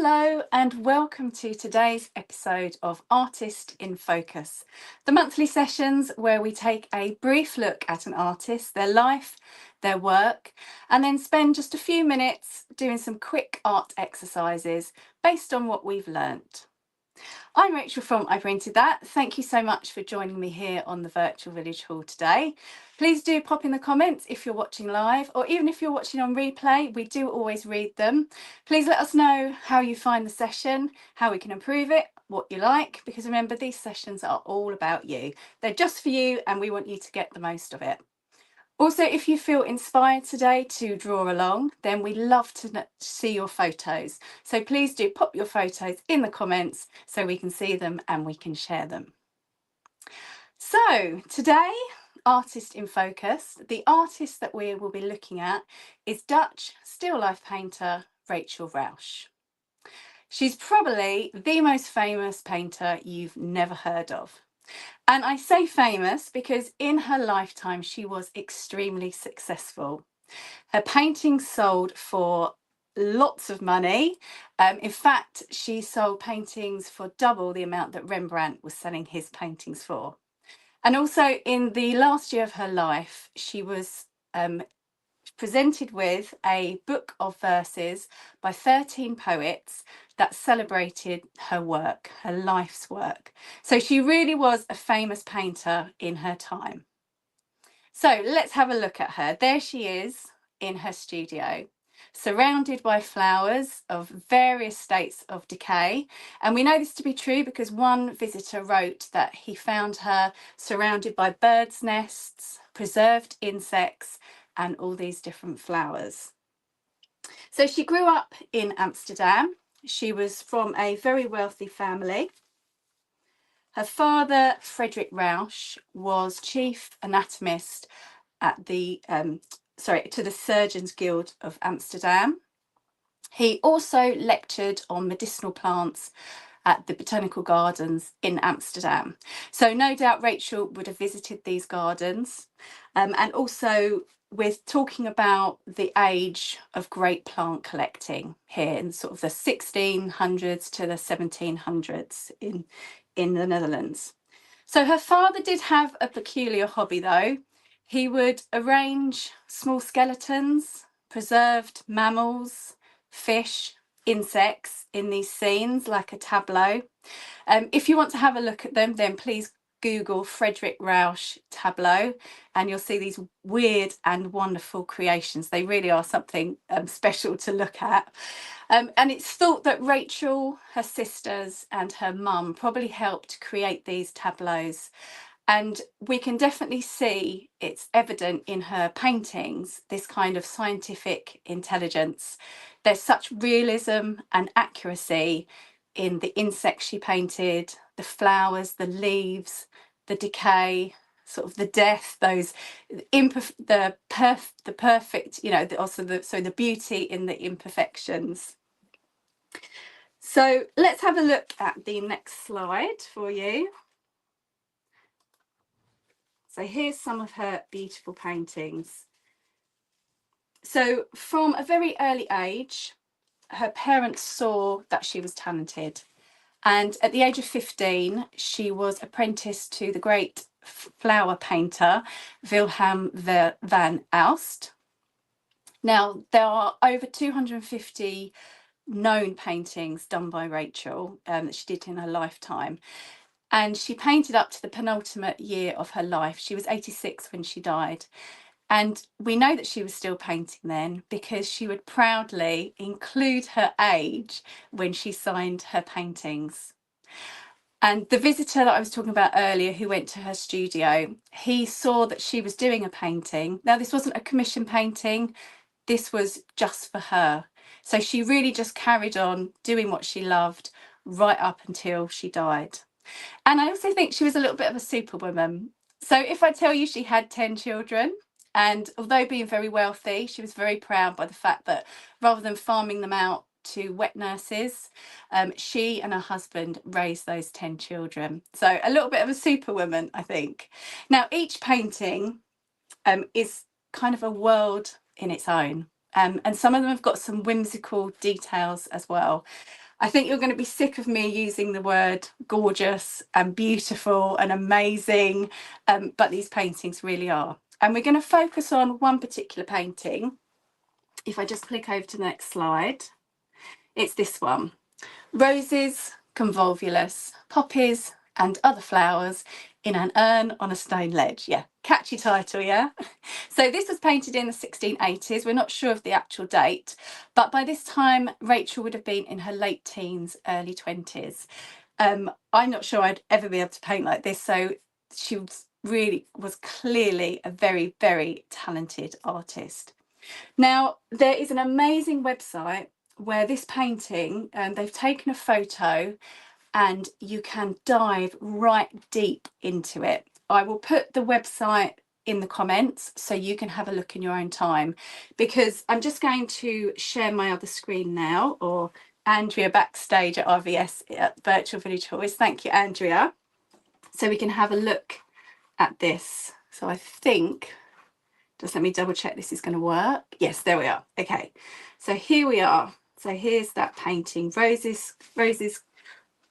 Hello and welcome to today's episode of Artist in Focus, the monthly sessions where we take a brief look at an artist, their life, their work, and then spend just a few minutes doing some quick art exercises based on what we've learnt. I'm Rachel from I Printed That. Thank you so much for joining me here on the Virtual Village Hall today. Please do pop in the comments if you're watching live, or even if you're watching on replay, we do always read them. Please let us know how you find the session, how we can improve it, what you like, because remember, these sessions are all about you. They're just for you and we want you to get the most of it. Also, if you feel inspired today to draw along, then we love to see your photos. So please do pop your photos in the comments so we can see them and we can share them. So today, Artist in Focus, the artist that we will be looking at is Dutch still life painter Rachel Ruysch. She's probably the most famous painter you've never heard of. And I say famous because in her lifetime, she was extremely successful. Her paintings sold for lots of money. In fact, she sold paintings for double the amount that Rembrandt was selling his paintings for. And also in the last year of her life, she was presented with a book of verses by 13 poets that celebrated her work, her life's work. So she really was a famous painter in her time. So let's have a look at her. There she is in her studio, surrounded by flowers of various states of decay. And we know this to be true because one visitor wrote that he found her surrounded by birds' nests, preserved insects, and all these different flowers. So she grew up in Amsterdam. She was from a very wealthy family. Her father, Frederick Ruysch, was chief anatomist at the to the Surgeons Guild of Amsterdam. He also lectured on medicinal plants at the botanical gardens in Amsterdam. So no doubt Rachel would have visited these gardens. And also with talking about the age of great plant collecting here in sort of the 1600s to the 1700s in the Netherlands. So her father did have a peculiar hobby though. He would arrange small skeletons, preserved mammals, fish, insects in these scenes like a tableau. If you want to have a look at them, then please Google Frederick Ruysch tableau and you'll see these weird and wonderful creations. They really are something special to look at. And it's thought that Rachel, her sisters and her mum probably helped create these tableaus. And we can definitely see it's evident in her paintings, this kind of scientific intelligence. There's such realism and accuracy in the insects she painted, the flowers, the leaves, the decay, sort of the death, those the perfect, you know, also the beauty in the imperfections. So let's have a look at the next slide for you. So here's some of her beautiful paintings. So from a very early age, her parents saw that she was talented. And at the age of 15, she was apprenticed to the great flower painter, Wilhelm van Aust. Now, there are over 250 known paintings done by Rachel that she did in her lifetime. And she painted up to the penultimate year of her life. She was 86 when she died. And we know that she was still painting then because she would proudly include her age when she signed her paintings. And the visitor that I was talking about earlier who went to her studio, he saw that she was doing a painting. Now, this wasn't a commission painting. This was just for her. So she really just carried on doing what she loved right up until she died. And I also think she was a little bit of a superwoman. So if I tell you she had 10 children, and although being very wealthy, she was very proud by the fact that rather than farming them out to wet nurses, she and her husband raised those 10 children. So a little bit of a superwoman, I think. Now, each painting is kind of a world in its own. And some of them have got some whimsical details as well. I think you're going to be sick of me using the word gorgeous and beautiful and amazing, but these paintings really are. And we're going to focus on one particular painting. If I just click over to the next slide, it's this one. Roses, convolvulus, poppies and other flowers in an urn on a stone ledge. Yeah, catchy title, yeah? So this was painted in the 1680s. We're not sure of the actual date, but by this time, Rachel would have been in her late teens, early 20s. I'm not sure I'd ever be able to paint like this, so she was clearly a very, very talented artist. Now, there is an amazing website where this painting, they've taken a photo and you can dive right deep into it. I will put the website in the comments so you can have a look in your own time, because I'm just going to share my other screen now, or Andrea backstage at RVS at Virtual Village Halls. Thank you, Andrea. So we can have a look at this. So I think, just let me double check this is going to work. Yes, there we are. Okay, so here we are. So here's that painting, roses,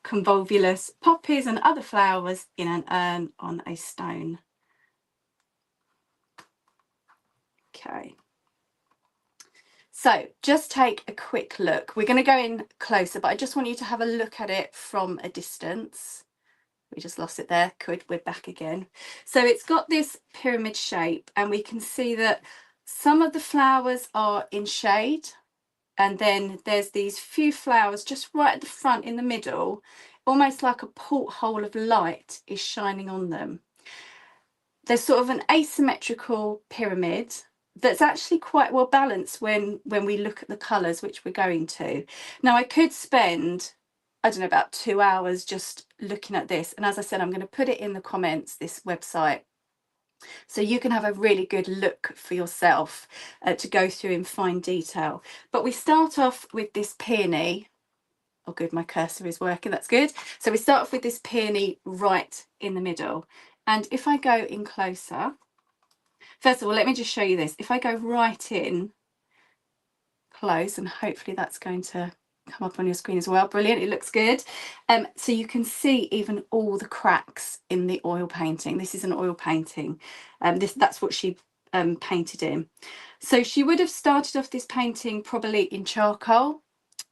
convolvulus, poppies and other flowers in an urn on a stone. Okay. So just take a quick look. We're going to go in closer, but I just want you to have a look at it from a distance. We just lost it there. Good, we're back again. So it's got this pyramid shape, and we can see that some of the flowers are in shade, and then there's these few flowers just right at the front in the middle, almost like a porthole of light is shining on them. There's sort of an asymmetrical pyramid that's actually quite well balanced when we look at the colours, which we're going to. Now, I could spend, I don't know, about 2 hours just looking at this. And as I said, I'm going to put it in the comments, this website, so you can have a really good look for yourself to go through in fine detail. But we start off with this peony. Oh, good, my cursor is working, that's good. So we start off with this peony right in the middle. And if I go in closer, first of all, let me just show you this. If I go right in close, and hopefully that's going to come up on your screen as well. Brilliant, it looks good. So you can see even all the cracks in the oil painting. This is an oil painting. That's what she painted in. So she would have started off this painting probably in charcoal.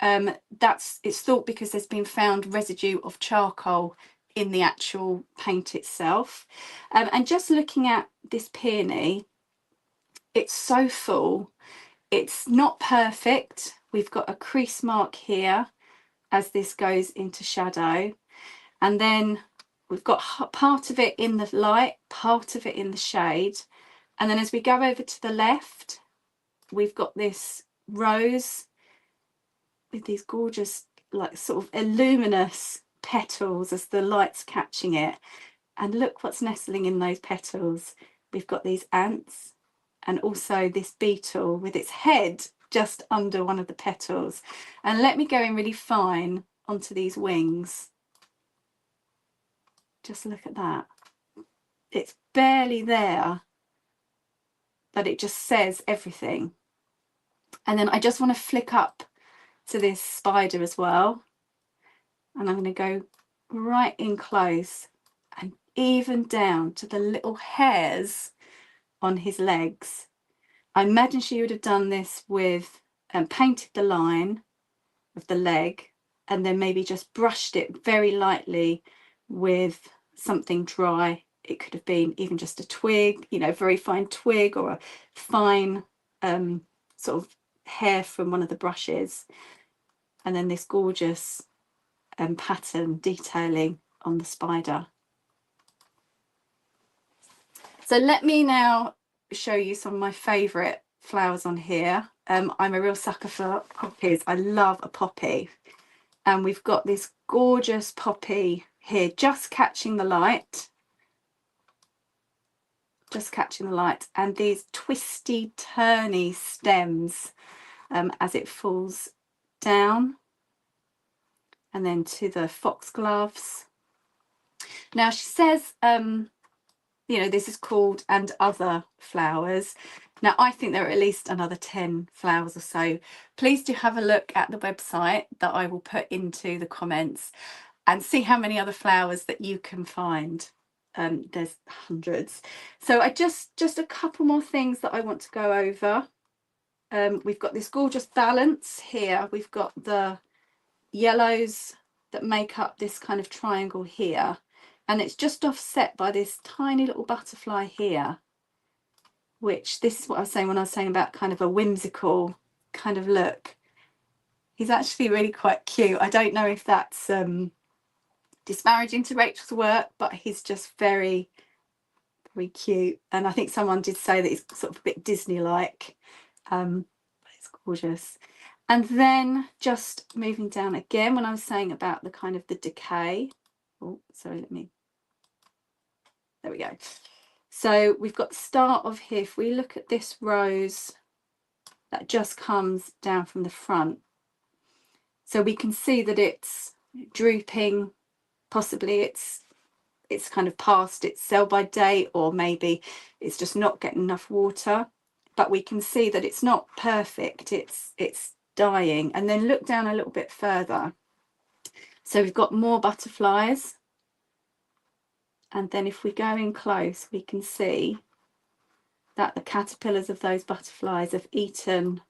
It's thought because there's been found residue of charcoal in the actual paint itself. And just looking at this peony, it's so full. It's not perfect. We've got a crease mark here as this goes into shadow, and then we've got part of it in the light, part of it in the shade, and then as we go over to the left, we've got this rose with these gorgeous, like, sort of luminous petals as the light's catching it. And look what's nestling in those petals. We've got these ants and also this beetle with its head just under one of the petals. And let me go in really fine onto these wings. Just look at that. It's barely there, but it just says everything. And then I just want to flick up to this spider as well, and I'm going to go right in close and even down to the little hairs on his legs. I imagine she would have done this with painted the line of the leg and then maybe just brushed it very lightly with something dry. It could have been even just a twig, you know, very fine twig, or a fine sort of hair from one of the brushes. And then this gorgeous pattern detailing on the spider. So let me now show you some of my favourite flowers on here. I'm a real sucker for poppies. I love a poppy. And we've got this gorgeous poppy here, just catching the light. Just catching the light. And these twisty, turny stems as it falls down. And then to the foxgloves. Now she says, you know, this is called "and other flowers." Now, I think there are at least another 10 flowers or so. Please do have a look at the website that I will put into the comments and see how many other flowers that you can find. There's hundreds. So I just a couple more things that I want to go over. We've got this gorgeous balance here. We've got the yellows that make up this kind of triangle here, and it's just offset by this tiny little butterfly here, which this is what I was saying when I was saying about kind of a whimsical kind of look. He's actually really quite cute. I don't know if that's disparaging to Rachel's work, but he's just very, very cute. And I think someone did say that he's sort of a bit Disney-like, but it's gorgeous. And then just moving down again, when I was saying about the kind of the decay. Oh, sorry, there we go. So we've got the start of here. If we look at this rose that just comes down from the front, so we can see that it's drooping. Possibly it's kind of past its sell by date, or maybe it's just not getting enough water. But we can see that it's not perfect. It's dying. And then look down a little bit further. So we've got more butterflies. And then if we go in close, we can see that the caterpillars of those butterflies have eaten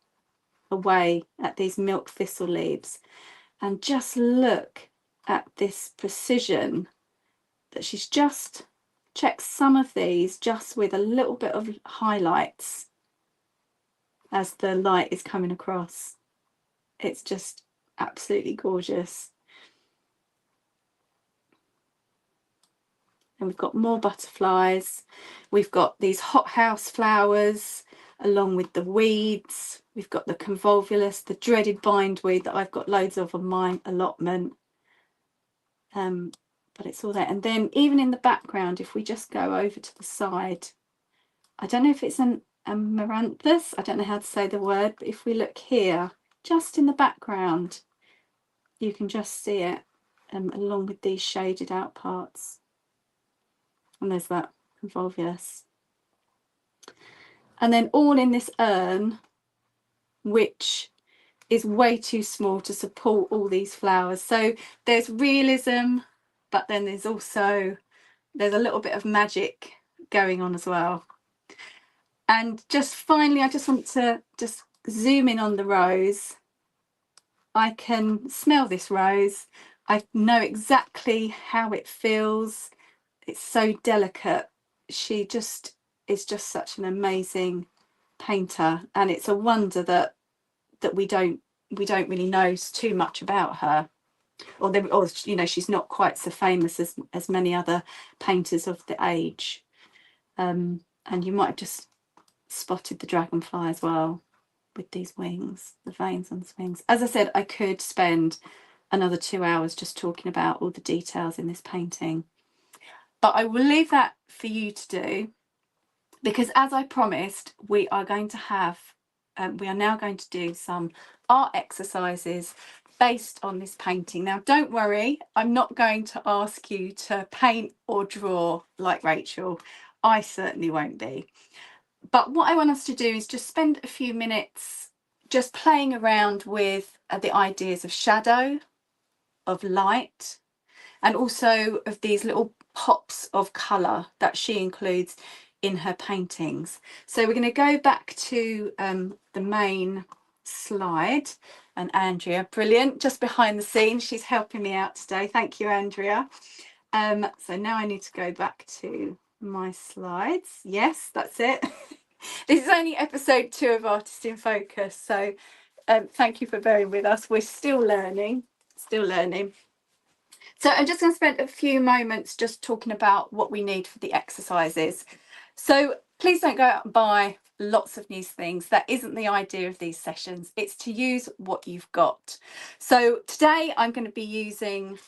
away at these milk thistle leaves. And just look at this precision that she's just checked some of these just with a little bit of highlights as the light is coming across. It's just absolutely gorgeous. And we've got more butterflies. We've got these hothouse flowers along with the weeds. We've got the convolvulus, the dreaded bindweed that I've got loads of on my allotment. But it's all there. And then even in the background, if we just go over to the side, I don't know if it's an amaranthus, I don't know how to say the word, but if we look here, just in the background, you can just see it along with these shaded out parts. And there's that convolvulus. And then all in this urn, which is way too small to support all these flowers. So there's realism, but then there's a little bit of magic going on as well. And just finally, I just want to just zoom in on the rose. I can smell this rose. I know exactly how it feels. It's so delicate. She just is just such an amazing painter, and it's a wonder that we don't really know too much about her, or you know, she's not quite so famous as many other painters of the age. And you might have just spotted the dragonfly as well with these wings, the veins on the wings. As I said, I could spend another 2 hours just talking about all the details in this painting, but I will leave that for you to do, because as I promised, we are going to have we are now going to do some art exercises based on this painting. Now, don't worry, I'm not going to ask you to paint or draw like Rachel. I certainly won't be. But what I want us to do is just spend a few minutes just playing around with the ideas of shadow, of light, and also of these little pops of colour that she includes in her paintings. So we're going to go back to the main slide, and Andrea, brilliant, just behind the scenes, she's helping me out today. Thank you, Andrea. So now I need to go back to my slides. Yes, that's it. This is only episode 2 of Artist in Focus, so thank you for bearing with us. We're still learning. So I'm just going to spend a few moments just talking about what we need for the exercises. So please don't go out and buy lots of new things. That isn't the idea of these sessions. It's to use what you've got. So today I'm going to be using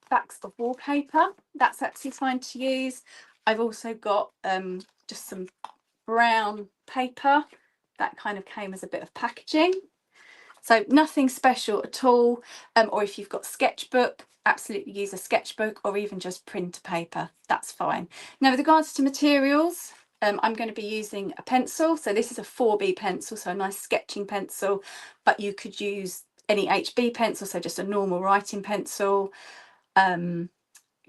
backs of wallpaper. That's absolutely fine to use. I've also got just some brown paper that kind of came as a bit of packaging. So nothing special at all. Or if you've got sketchbook, absolutely use a sketchbook, or even just print paper. That's fine. Now, with regards to materials, I'm going to be using a pencil. So this is a 4B pencil, so a nice sketching pencil, but you could use any HB pencil, so just a normal writing pencil.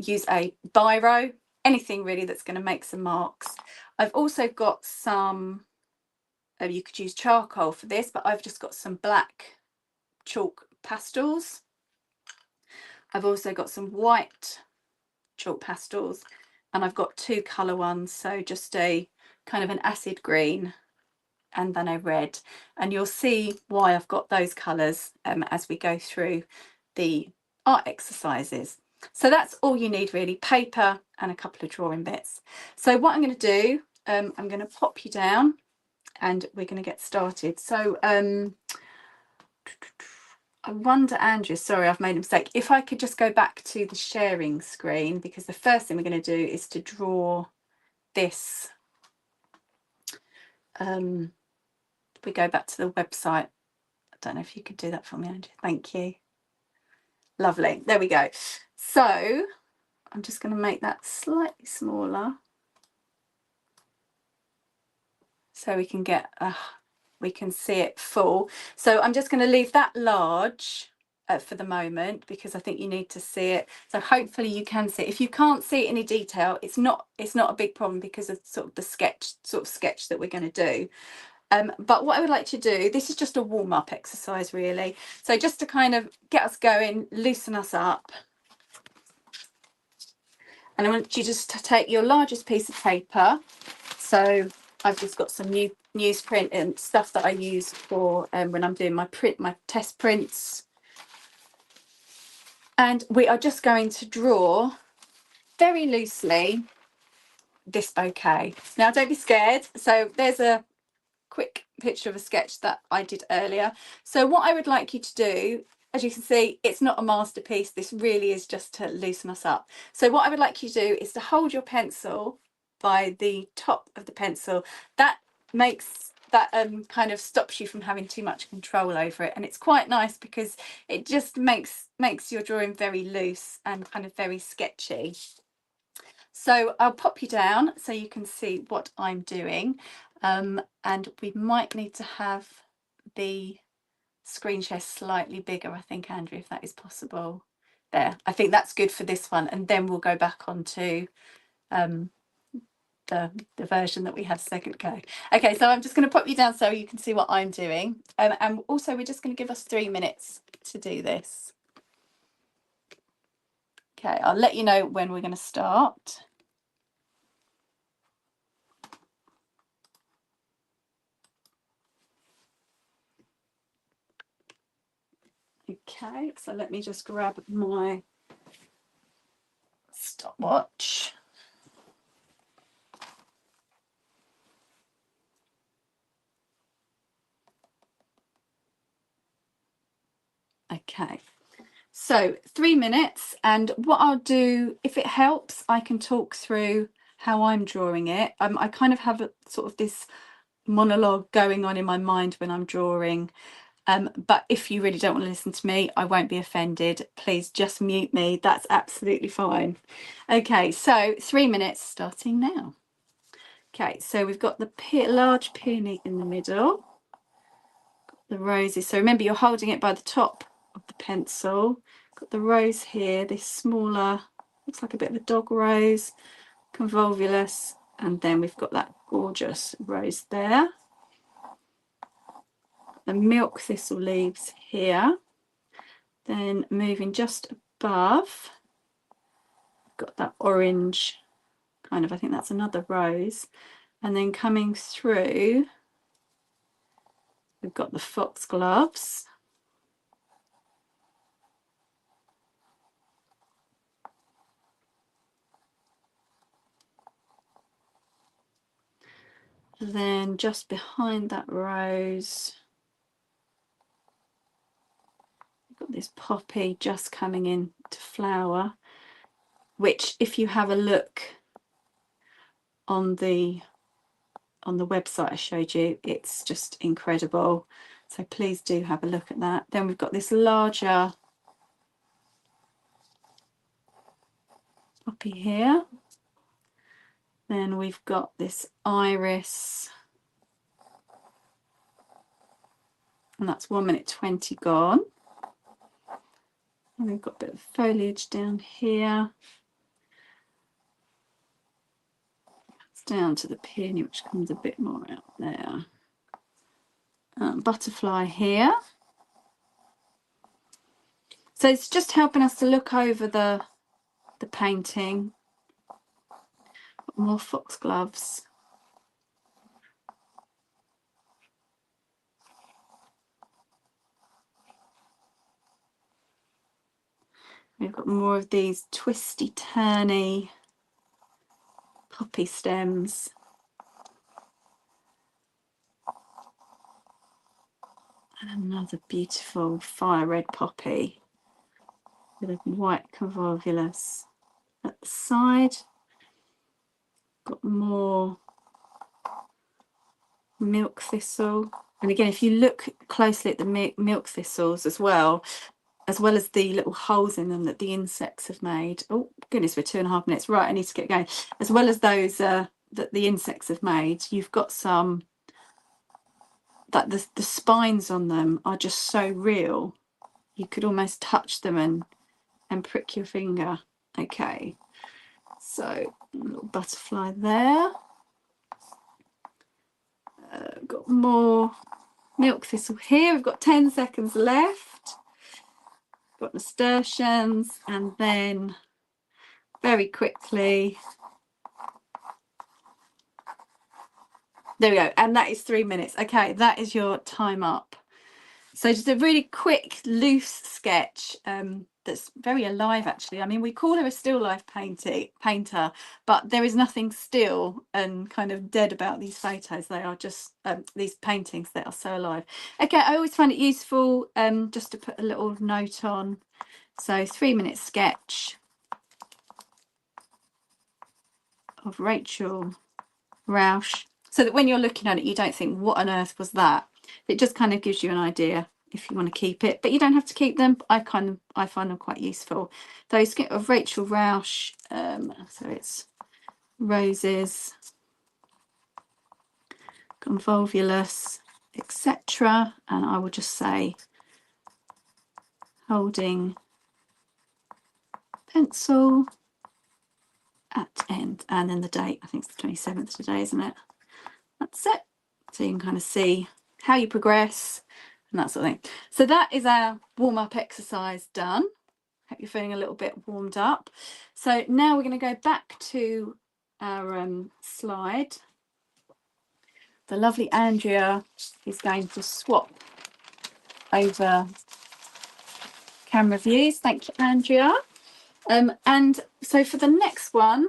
Use a biro, anything really that's going to make some marks. I've also got some, you could use charcoal for this, but I've just got some black chalk pastels. I've also got some white chalk pastels, and I've got 2 colour ones, so just a kind of an acid green and then a red, and you'll see why I've got those colours as we go through the art exercises. So that's all you need really, paper and a couple of drawing bits. So what I'm going to do, I'm going to pop you down and we're going to get started. So I wonder, Andrew, sorry, I've made a mistake. If I could just go back to the sharing screen, because the first thing we're going to do is to draw this. We go back to the website. I don't know if you could do that for me, Andrew. Thank you. Lovely. There we go. So I'm just going to make that slightly smaller so we can get we can see it full. So I'm just going to leave that large for the moment, because I think you need to see it. So hopefully you can see it. If you can't see it in any detail, it's not a big problem, because of sort of the sketch that we're going to do. But what I would like to do, this is just a warm-up exercise really. So just to kind of get us going, loosen us up. And I want you just to take your largest piece of paper. So I've just got some newsprint and stuff that I use for when I'm doing my test prints. And we are just going to draw very loosely this bouquet. Now don't be scared. So there's a quick picture of a sketch that I did earlier. So what I would like you to do, as you can see, it's not a masterpiece. This really is just to loosen us up. So what I would like you to do is to hold your pencil by the top of the pencil. That makes that kind of stops you from having too much control over it, and it's quite nice because it just makes your drawing very loose and kind of very sketchy. So I'll pop you down so you can see what I'm doing, and we might need to have the screen share slightly bigger, I think, Andrew, if that is possible. There, I think that's good for this one, and then we'll go back onto the version that we had a second ago. Okay, so I'm just going to pop you down so you can see what I'm doing, and also we're just going to give us 3 minutes to do this. Okay, I'll let you know when we're going to start. Okay, so let me just grab my stopwatch. Okay, so 3 minutes, and what I'll do, if it helps, I can talk through how I'm drawing it. I kind of have a sort of this monologue going on in my mind when I'm drawing. But if you really don't want to listen to me, I won't be offended. Please just mute me. That's absolutely fine. Okay, so 3 minutes starting now. Okay, so we've got the large peony in the middle, the roses. So remember, you're holding it by the top of the pencil. Got the rose here, this smaller, looks like a bit of a dog rose, convolvulus, and then we've got that gorgeous rose there. The milk thistle leaves here. Then moving just above, got that orange kind of, I think that's another rose. And then coming through, we've got the foxgloves. Then just behind that rose, we've got this poppy just coming in to flower, which if you have a look on the website I showed you, it's just incredible. So please do have a look at that. Then we've got this larger poppy here. Then we've got this iris, and that's 1 minute 20 gone. And we've got a bit of foliage down here. It's down to the peony, which comes a bit more out there. Butterfly here. So it's just helping us to look over the painting. More foxgloves. We've got more of these twisty turny poppy stems. And another beautiful fire red poppy with a white convolvulus at the side. Got more milk thistle. And again, if you look closely at the milk thistles as well as the little holes in them that the insects have made. Oh goodness, we're 2.5 minutes. Right, I need to get going. As well as those that the insects have made, you've got some that the spines on them are just so real. You could almost touch them and prick your finger. Okay, so a little butterfly there. Got more milk thistle here. We've got 10 seconds left. Got nasturtiums, and then very quickly, there we go, and that is 3 minutes. Okay, that is your time up. So just a really quick loose sketch that's very alive, actually. I mean, we call her a still life painter, but there is nothing still and kind of dead about these photos. They are just these paintings that are so alive. Okay, I always find it useful just to put a little note on. So 3 minute sketch of Rachel Ruysch, so that when you're looking at it, you don't think, what on earth was that? It just kind of gives you an idea if you want to keep it, but you don't have to keep them. I find them quite useful. Those of Rachel Ruysch, so it's roses, convolvulus, etc. And I will just say holding pencil at end, and then the date, I think it's the 27th today, isn't it? That's it. So you can kind of see how you progress and that sort of thing. So that is our warm-up exercise done. Hope you're feeling a little bit warmed up. So now we're going to go back to our slide. The lovely Andrea is going to swap over camera views. Thank you, Andrea. And so for the next one,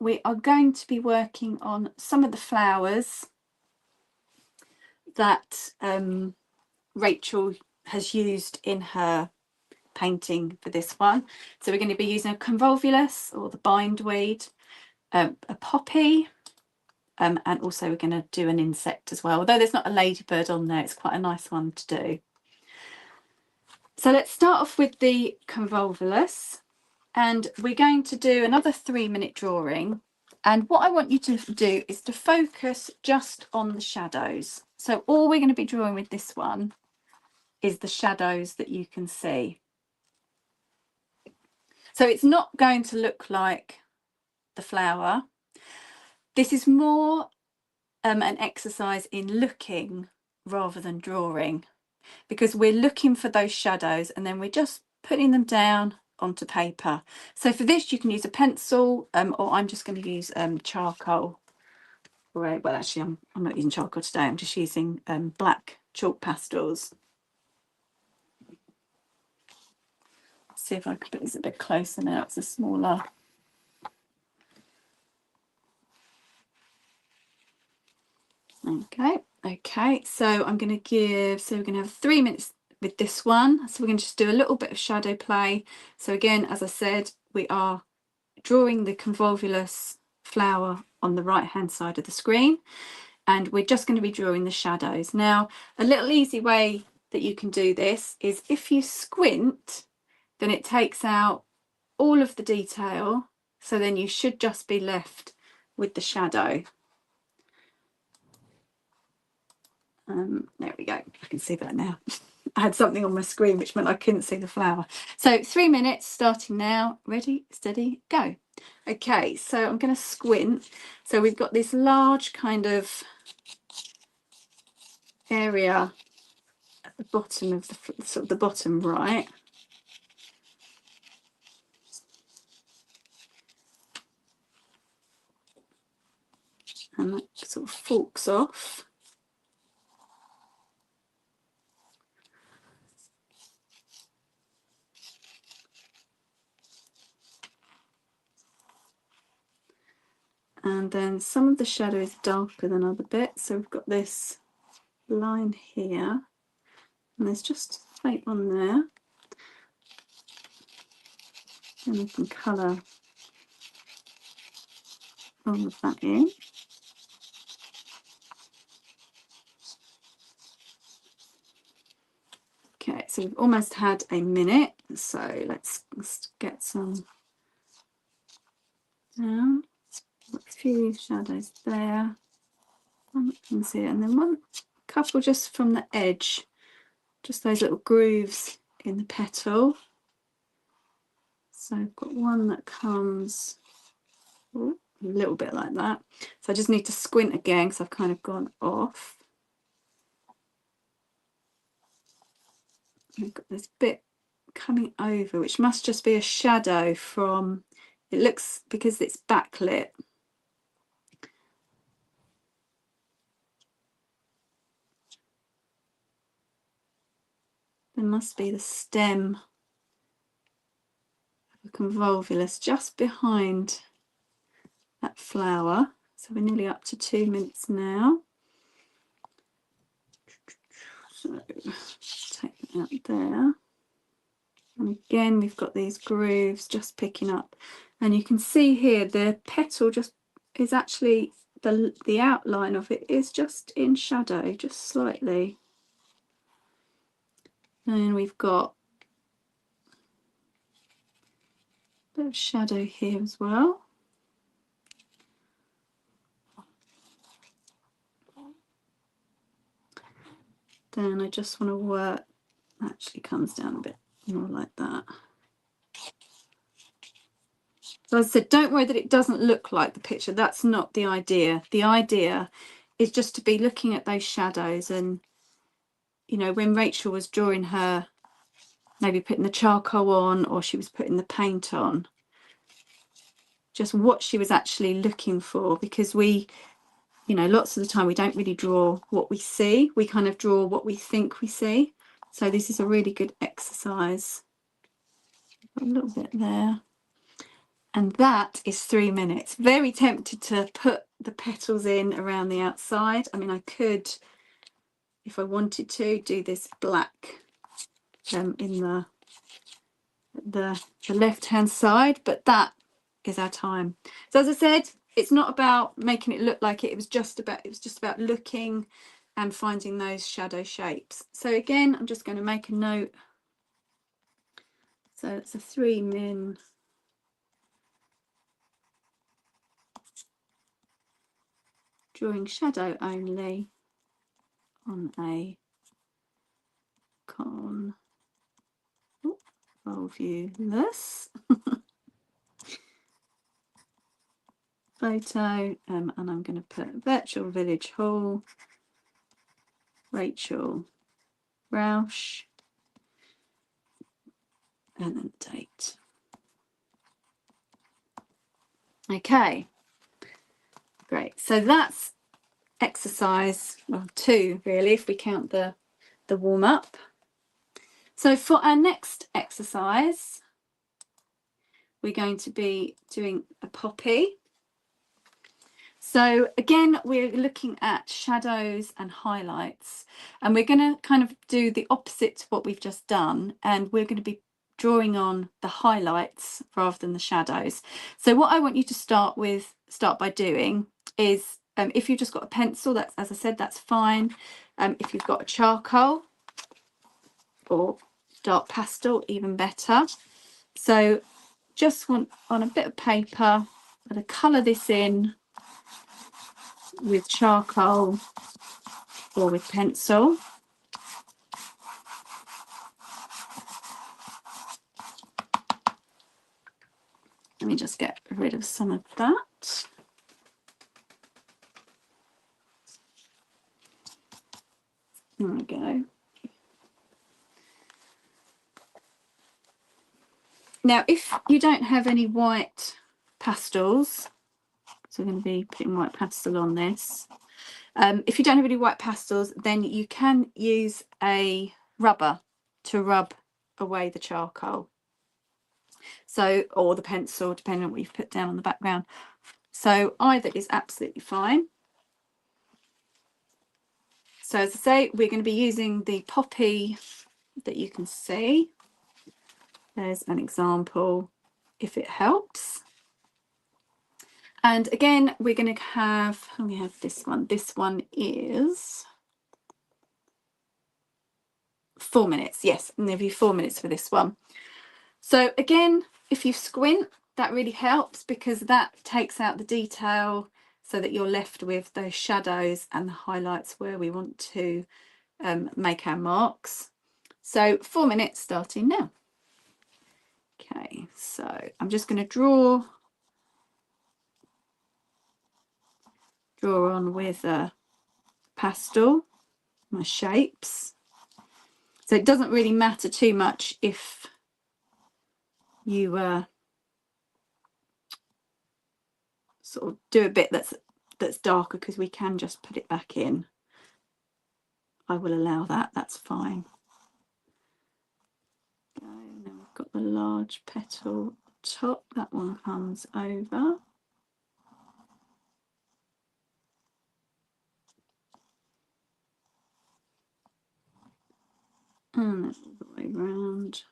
we are going to be working on some of the flowers that Rachel has used in her painting for this one. So we're going to be using a convolvulus, or the bindweed, a poppy, and also we're going to do an insect as well. Although there's not a ladybird on there, it's quite a nice one to do. So let's start off with the convolvulus, and we're going to do another 3 minute drawing. And what I want you to do is to focus just on the shadows. So all we're going to be drawing with this one is the shadows that you can see. So it's not going to look like the flower. This is more an exercise in looking rather than drawing, because we're looking for those shadows and then we're just putting them down onto paper. So for this you can use a pencil, or I'm just going to use charcoal. Well, actually I'm not using charcoal today, I'm just using black chalk pastels. Let's see if I can put this a bit closer now, it's a smaller. Okay, so I'm going to give, so we're going to have 3 minutes with this one. So we're going to just do a little bit of shadow play. So again, as I said, we are drawing the convolvulus flower on the right hand side of the screen, and we're just going to be drawing the shadows. Now, a little easy way that you can do this is if you squint, then it takes out all of the detail, so then you should just be left with the shadow. There we go. I can see that now. I had something on my screen which meant I couldn't see the flower. So 3 minutes starting now. Ready, steady, go. Okay, so I'm going to squint. So we've got this large kind of area at the bottom of the sort of the bottom right. And that sort of forks off. And then some of the shadow is darker than other bits. So we've got this line here. And there's just a plate on there. And we can colour all of that in. Okay, so we've almost had a minute. So let's get some down. A few shadows there. You can see it. And then one couple just from the edge. Just those little grooves in the petal. So I've got one that comes a little bit like that. So I just need to squint again because I've kind of gone off. I've got this bit coming over, which must just be a shadow from, it looks, because it's backlit. There must be the stem of a convolvulus just behind that flower. So we're nearly up to 2 minutes now. So take that out there. And again, we've got these grooves just picking up. And you can see here the petal just is actually, the outline of it is just in shadow, just slightly. And we've got a bit of shadow here as well. Then I just want to work, actually comes down a bit more like that. So as I said, don't worry that it doesn't look like the picture. That's not the idea. The idea is just to be looking at those shadows. And, you know, when Rachel was drawing her, maybe putting the charcoal on or she was putting the paint on, just what she was actually looking for. Because we, you know, lots of the time we don't really draw what we see. We kind of draw what we think we see. So this is a really good exercise. A little bit there. And that is 3 minutes. Very tempted to put the petals in around the outside. I mean, I could, if I wanted to, do this black in the left-hand side, but that is our time. So as I said, it's not about making it look like it was just about looking and finding those shadow shapes. So again, I'm just going to make a note. So it's a 3 min. Drawing shadow only on a convolvulus photo, and I'm going to put Virtual Village Hall, Rachel Ruysch, and then the date. Okay, great. So that's exercise, well, 2 really, if we count the warm up. So for our next exercise, we're going to be doing a poppy. So again, we're looking at shadows and highlights, and we're going to kind of do the opposite to what we've just done, and we're going to be drawing on the highlights rather than the shadows. So what I want you to start by doing is, if you've just got a pencil, that's, as I said, that's fine. If you've got a charcoal or dark pastel, even better. So just want on a bit of paper, I'm going to colour this in with charcoal or with pencil. Let me just get rid of some of that. There we go. Now, if you don't have any white pastels, so I'm going to be putting white pastel on this. If you don't have any white pastels, then you can use a rubber to rub away the charcoal. So, or the pencil, depending on what you've put down on the background. So either is absolutely fine. So as I say, we're going to be using the poppy that you can see. There's an example, if it helps. And again, we're going to have, we have this one. This one is 4 minutes. Yes, and there'll be 4 minutes for this one. So again, if you squint, that really helps because that takes out the detail so that you're left with those shadows and the highlights where we want to make our marks. So 4 minutes starting now. Okay, so I'm just going to draw on with a pastel, my shapes. So it doesn't really matter too much if you sort of do a bit that's darker, because we can just put it back in. I will allow that, that's fine. And then we've got the large petal top, that one comes over. And that's all the way around.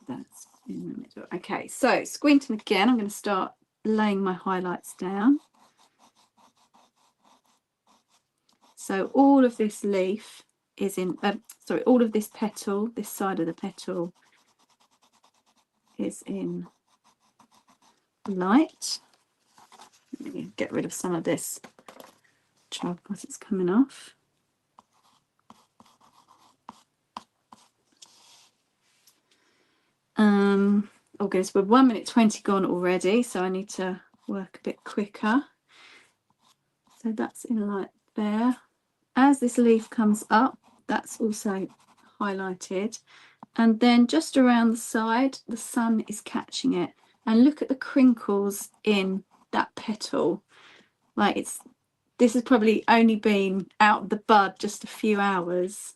That's in the middle. Okay, so squinting again, I'm going to start laying my highlights down. So all of this leaf is in, sorry, all of this petal, this side of the petal is in light. Let me get rid of some of this charcoal because it's coming off. Oh goodness, we're 1 minute 20 gone already, so I need to work a bit quicker. So that's in light there. As this leaf comes up, that's also highlighted. And then just around the side, the sun is catching it. And look at the crinkles in that petal. Like this has probably only been out of the bud just a few hours.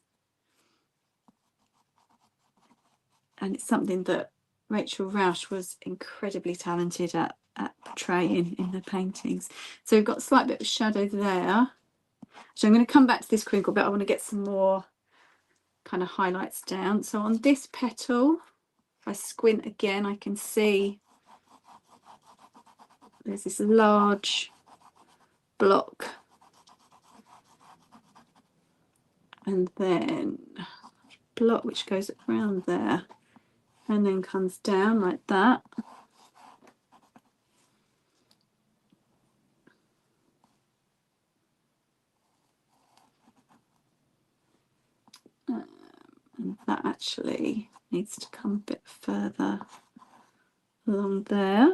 And it's something that Rachel Ruysch was incredibly talented at portraying in her paintings. So we've got a slight bit of shadow there. So I'm going to come back to this crinkle, but I want to get some more kind of highlights down. So on this petal, if I squint again, I can see there's this large block. And then block which goes around there and then comes down like that. And that actually needs to come a bit further along there.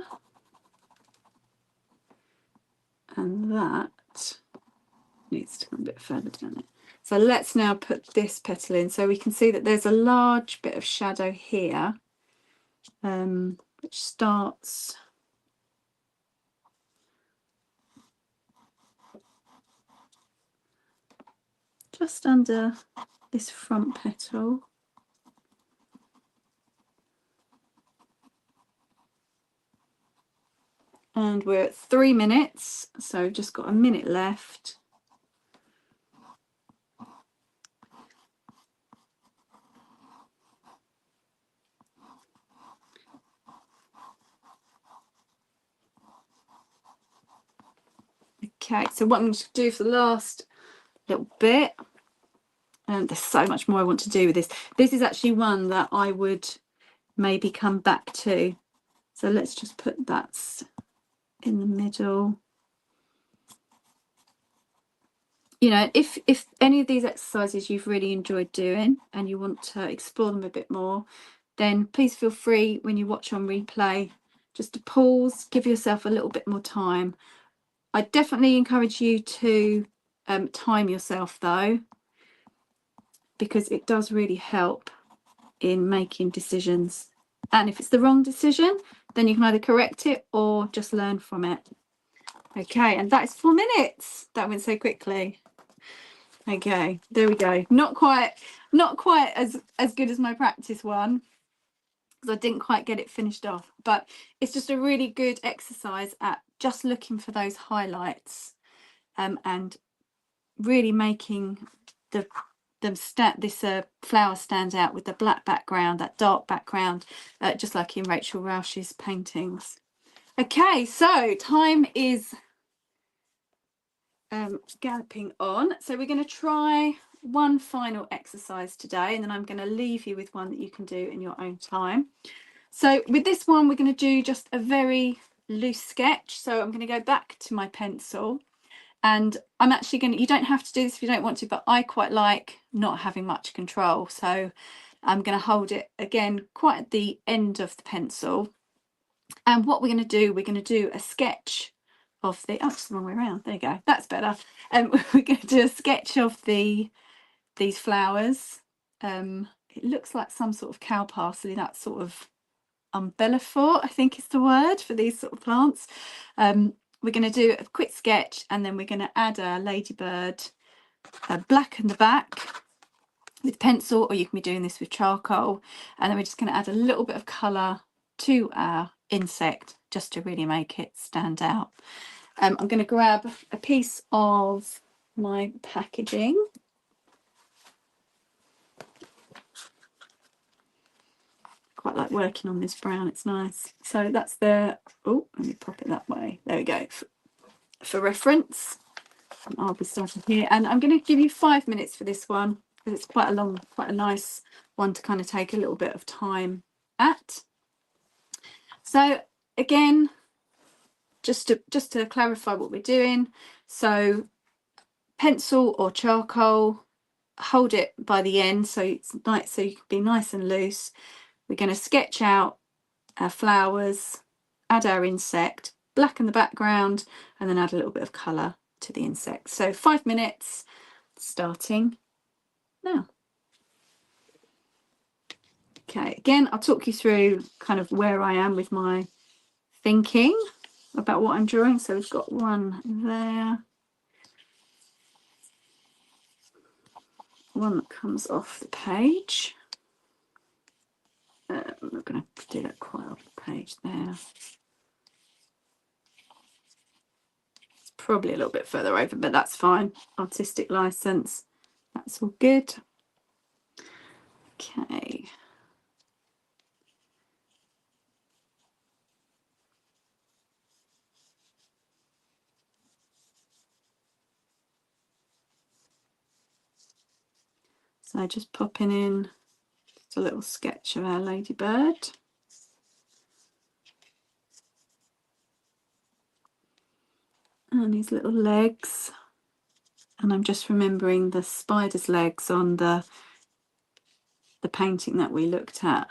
And that needs to come a bit further down it. So let's now put this petal in. So we can see that there's a large bit of shadow here, which starts just under this front petal. And we're at 3 minutes, so we've just got a minute left. Okay, so what I'm going to do for the last little bit, and there's so much more I want to do with this. This is actually one that I would maybe come back to. So let's just put that in the middle. You know, if any of these exercises you've really enjoyed doing and you want to explore them a bit more, then please feel free when you watch on replay just to pause, give yourself a little bit more time. I definitely encourage you to time yourself though, because it does really help in making decisions. And if it's the wrong decision, then you can either correct it or just learn from it. Okay, and that is 4 minutes. That went so quickly. Okay, there we go. Not quite as good as my practice one, because I didn't quite get it finished off, but it's just a really good exercise at just looking for those highlights and really making this flower stand out with the black background, that dark background, just like in Rachel Ruysch's paintings. Okay, so time is galloping on, so we're going to try one final exercise today, and then I'm going to leave you with one that you can do in your own time. So with this one, we're going to do just a very loose sketch. So I'm going to go back to my pencil, and I'm actually going to, you don't have to do this if you don't want to, but I quite like not having much control. So I'm going to hold it again quite at the end of the pencil. And what we're going to do, a sketch of the, oh, it's the wrong way around. There you go. That's better. We're going to do a sketch of these flowers. It looks like some sort of cow parsley, that sort of umbellifer, I think is the word for these sort of plants. We're going to do a quick sketch, and then we're going to add a ladybird, blacken the back with pencil, or you can be doing this with charcoal, and then we're just going to add a little bit of colour to our insect just to really make it stand out. I'm going to grab a piece of my packaging. Quite like working on this brown, it's nice. So that's the, oh, let me pop it that way. There we go. For reference, I'll be starting here, and I'm going to give you 5 minutes for this one because it's quite a nice one to kind of take a little bit of time at. So again, just to clarify what we're doing, so pencil or charcoal, hold it by the end so it's nice, so you can be nice and loose. We're going to sketch out our flowers, add our insect, blacken the background, and then add a little bit of colour to the insect. So 5 minutes starting now. Okay, again, I'll talk you through kind of where I am with my thinking about what I'm drawing. So we've got one there, one that comes off the page. I'm not going to do that quite off the page there. It's probably a little bit further over, but that's fine. Artistic license, that's all good. Okay. So just popping in just a little sketch of our ladybird. And his little legs. And I'm just remembering the spider's legs on the painting that we looked at.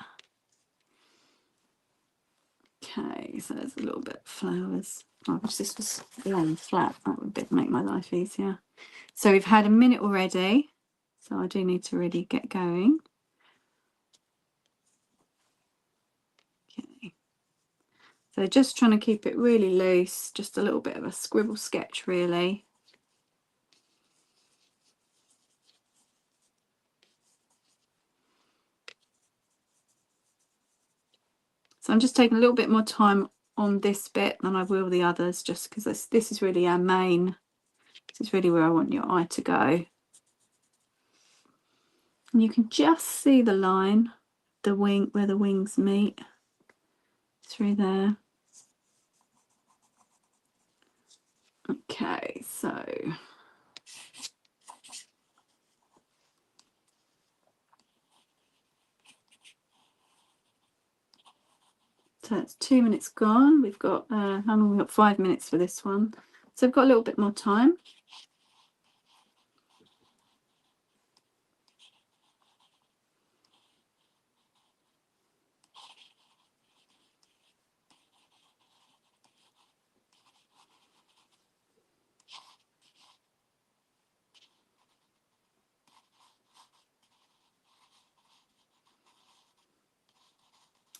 Okay, so there's a little bit of flowers. I wish this was long flat, that would make my life easier. So we've had a minute already, so I do need to really get going. Okay, so just trying to keep it really loose, just a little bit of a scribble sketch really. So I'm just taking a little bit more time on this bit than I will the others, just because this is really our main, this is really where I want your eye to go. And you can just see the line, the wing, where the wings meet through there. Okay, so So it's 2 minutes gone. We've got how long? We've got 5 minutes for this one, so we've got a little bit more time.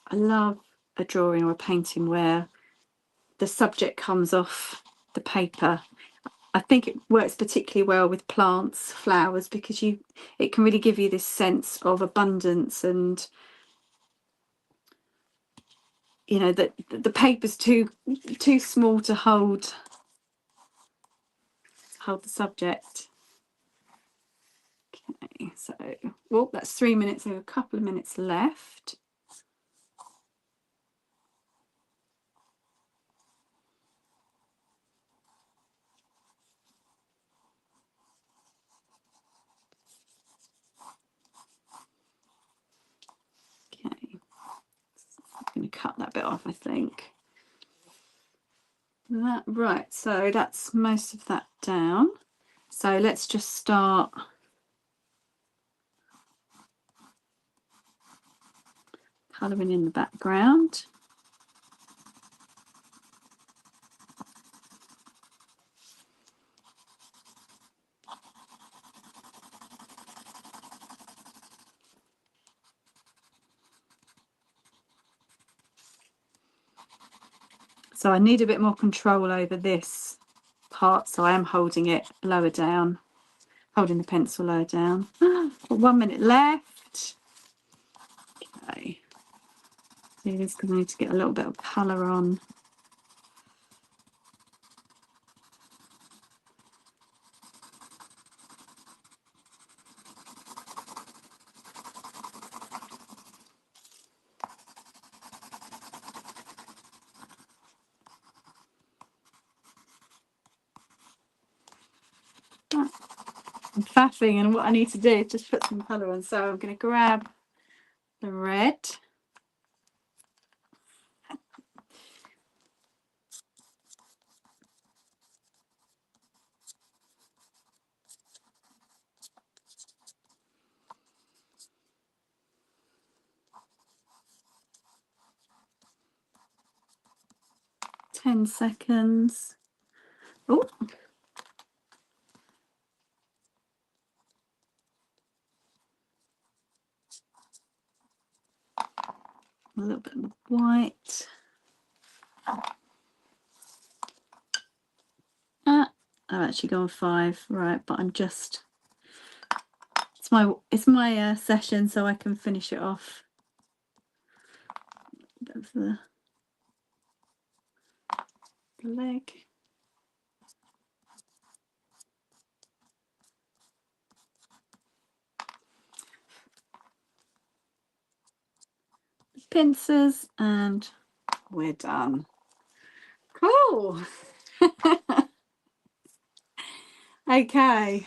I love a drawing or a painting where the subject comes off the paper. I think it works particularly well with plants, flowers, because it can really give you this sense of abundance, and you know that the paper's too small to hold the subject. Okay, so well, that's 3 minutes. We have a couple of minutes left. Okay, I'm going to cut that bit off, I think. Right, so that's most of that down. So let's just start colouring in the background. So I need a bit more control over this part, so I am holding it lower down, holding the pencil lower down. 1 minute left. Okay. See, this is going to need to get a little bit of colour on. I'm faffing, and what I need to do is just put some colour on. So I'm going to grab the red. Ten seconds. Oh. A little bit of white. I've actually gone 5, right? But I'm just, it's my session, so I can finish it off. That's the leg. Pincers, and we're done. Cool. Okay,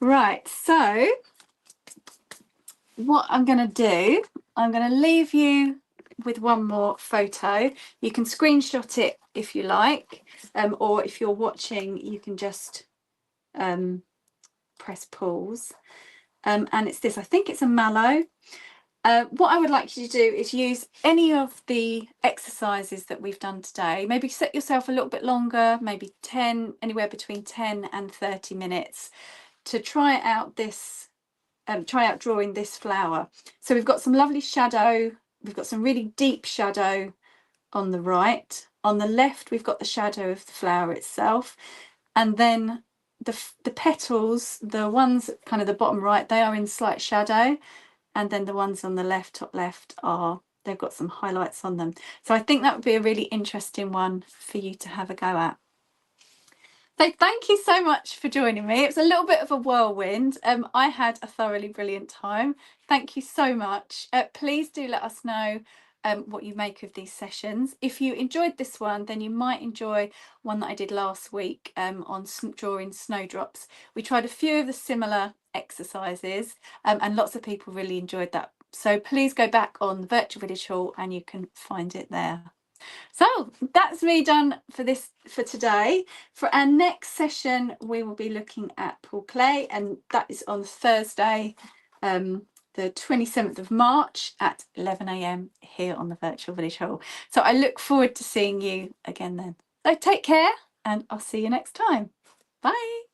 right, so what I'm going to do, I'm going to leave you with one more photo. You can screenshot it if you like, or if you're watching, you can just press pause. And it's this, I think it's a mallow. What I would like you to do is use any of the exercises that we've done today. Maybe set yourself a little bit longer, maybe anywhere between 10 and 30 minutes to try out this, try out drawing this flower. So we've got some lovely shadow. We've got some really deep shadow on the right. On the left, we've got the shadow of the flower itself. And then the petals, the ones kind of the bottom right, they are in slight shadow. And then the ones on the left, top left, they've got some highlights on them. So I think that would be a really interesting one for you to have a go at. So thank you so much for joining me. It was a little bit of a whirlwind. I had a thoroughly brilliant time. Thank you so much. Please do let us know what you make of these sessions. If you enjoyed this one, then you might enjoy one that I did last week on drawing snowdrops. We tried a few of the similar exercises and lots of people really enjoyed that So please go back on the virtual village hall and you can find it there. So that's me done for today. For our next session, we will be looking at pool clay, and that is on Thursday, the 27th of March at 11 AM here on the virtual village hall. So I look forward to seeing you again then. So take care, and I'll see you next time. Bye.